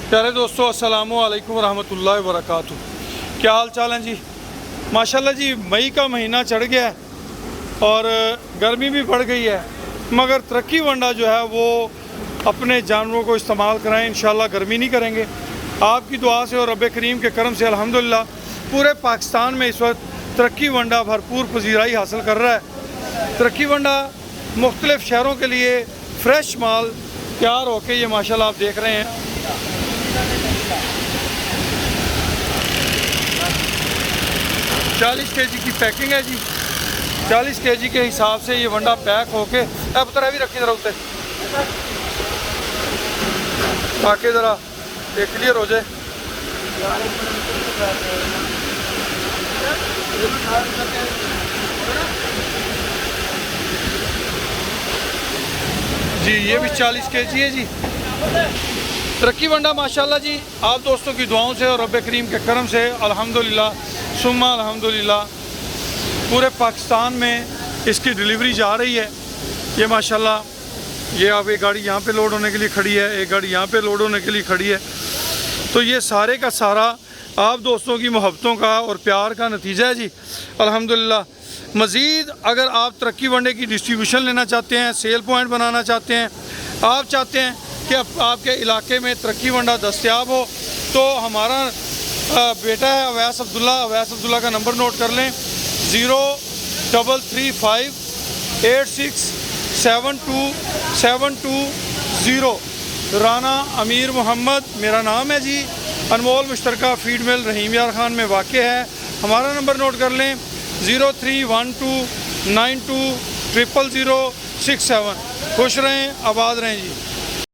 प्यारे दोस्तों, अस्सलामु अलैकुम रहमतुल्लाहि व बरकातुहू। क्या हाल चाल है जी? माशाल्लाह जी, मई का महीना चढ़ गया है और गर्मी भी बढ़ गई है, मगर तरक्की वंडा जो है वो अपने जानवरों को इस्तेमाल कराएं, इंशाल्लाह गर्मी नहीं करेंगे। आपकी दुआ से और रब करीम के करम से अल्हम्दुलिल्लाह पूरे पाकिस्तान में इस वक्त तरक्की वंडा भरपूर पजीराई हासिल कर रहा है। तरक्की वंडा मुख्तलिफ़ शहरों के लिए फ़्रेश माल तैयार होकर ये माशाल्लाह आप देख रहे हैं। चालीस kg की पैकिंग है जी। 40 kg के हिसाब से ये वंडा पैक होके अब तरह भी रखी, ज़रा उतरे ताकि ज़रा ये क्लियर हो जाए। जी ये भी 40 kg है जी। तरक्की वंडा माशाल्लाह जी आप दोस्तों की दुआओं से और रब करीम के करम से अल्हम्दुलिल्लाह सुम्मा अल्हम्दुलिल्लाह पूरे पाकिस्तान में इसकी डिलीवरी जा रही है। ये माशाल्लाह, ये अब एक गाड़ी यहाँ पे लोड होने के लिए खड़ी है, एक गाड़ी यहाँ पे लोड होने के लिए खड़ी है। तो ये सारे का सारा आप दोस्तों की मोहब्बतों का और प्यार का नतीजा है जी अल्हम्दुलिल्लाह। मज़ीद अगर आप तरक्की वंडे की डिस्ट्रीब्यूशन लेना चाहते हैं, सेल पॉइंट बनाना चाहते हैं, आप चाहते हैं कि आपके इलाके में तरक्की वंडा दस्तयाब हो, तो हमारा बेटा है अवैस अब्दुल्ला का नंबर नोट कर लें 0335867272 राना अमीर मोहम्मद मेरा नाम है जी। अनमोल मुश्तरका फीड मिल रहीम यार खान में वाक़ है। हमारा नंबर नोट कर लें 031292000067। खुश रहें, आबाद रहें जी।